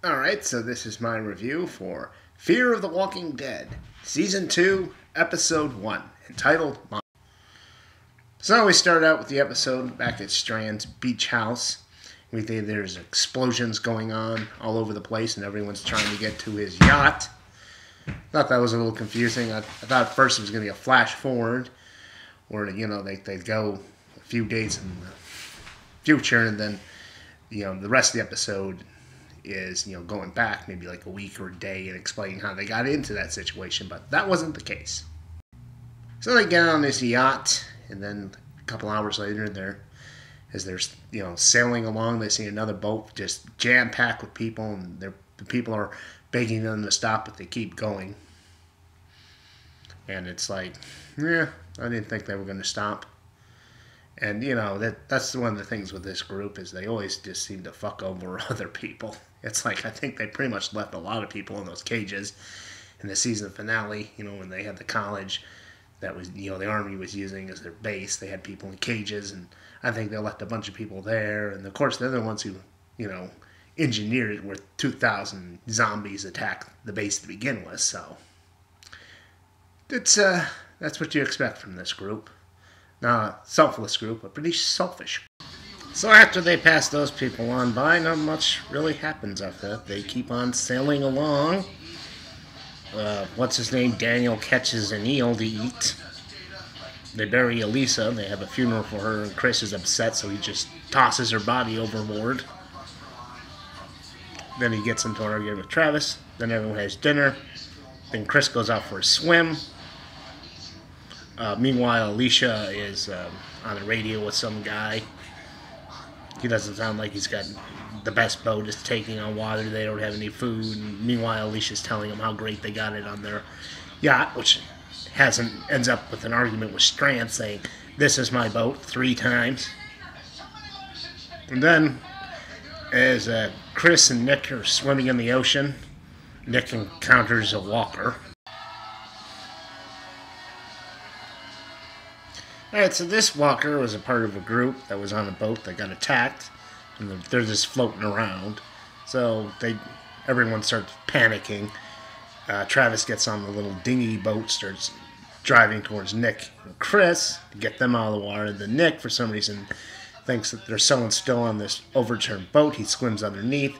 Alright, so this is my review for Fear of the Walking Dead, Season 2, Episode 1, entitled Mom. So we start out with the episode back at Strand's beach house. We think there's explosions going on all over the place and everyone's trying to get to his yacht. Thought that was a little confusing. I thought at first it was going to be a flash forward where, they'd go a few days in the future and then, the rest of the episode is, going back maybe like a week or a day and explaining how they got into that situation, but that wasn't the case. So they get on this yacht, and then a couple hours later, as they're, sailing along, they see another boat just jam-packed with people, and the people are begging them to stop, but they keep going. And it's like, yeah, I didn't think they were going to stop. And, that's one of the things with this group is they always just seem to fuck over other people. It's like I think they pretty much left a lot of people in those cages in the season finale, when they had the college that was, the Army was using as their base. They had people in cages, and I think they left a bunch of people there. And, of course, they're the ones who, engineered it where 2,000 zombies attacked the base to begin with. So it's that's what you expect from this group. Not a selfless group, but pretty selfish. So after they pass those people on by, not much really happens after that. They keep on sailing along. What's his name? Daniel catches an eel to eat. They bury Elisa. They have a funeral for her, and Chris is upset, so he just tosses her body overboard. Then he gets into an argument with Travis. Then everyone has dinner. Then Chris goes out for a swim. Meanwhile, Alicia is on the radio with some guy. He doesn't sound like he's got the best boat. It's taking on water. They don't have any food. And meanwhile, Alicia's telling him how great they got it on their yacht, which ends up with an argument with Strand saying, "This is my boat," 3 times. And then, as Chris and Nick are swimming in the ocean, Nick encounters a walker. Alright, so this walker was a part of a group that was on a boat that got attacked, and they're just floating around. So everyone starts panicking. Travis gets on the little dinghy boat, starts driving towards Nick and Chris to get them out of the water. Then Nick, for some reason, thinks that there's someone still on this overturned boat. He swims underneath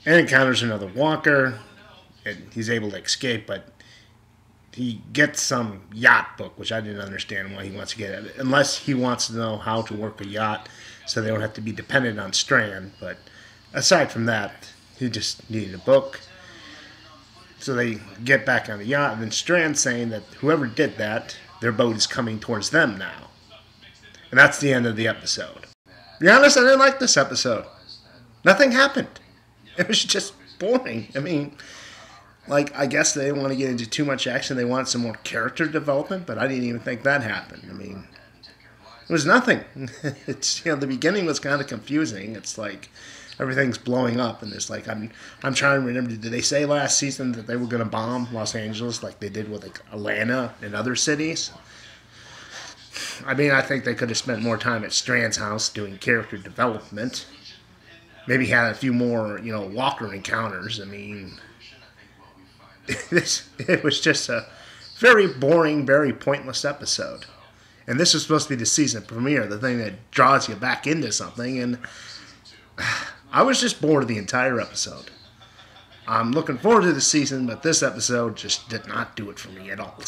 and encounters another walker, and he's able to escape, but he gets some yacht book, which I didn't understand why he wants to get it, unless he wants to know how to work a yacht so they don't have to be dependent on Strand. But aside from that, he just needed a book. So they get back on the yacht, and then Strand's saying that whoever did that, their boat is coming towards them now. And that's the end of the episode. To be honest, I didn't like this episode. Nothing happened. It was just boring. I guess they didn't want to get into too much action. They wanted some more character development, but I didn't even think that happened. It was nothing. It's, the beginning was kind of confusing. It's like everything's blowing up, and it's like, I'm trying to remember, did they say last season that they were going to bomb Los Angeles like they did with Atlanta and other cities? I think they could have spent more time at Strand's house doing character development. Maybe had a few more, walker encounters. It was just a very boring, very pointless episode. And this is supposed to be the season premiere, the thing that draws you back into something. And I was just bored the entire episode. I'm looking forward to the season, but this episode just did not do it for me at all.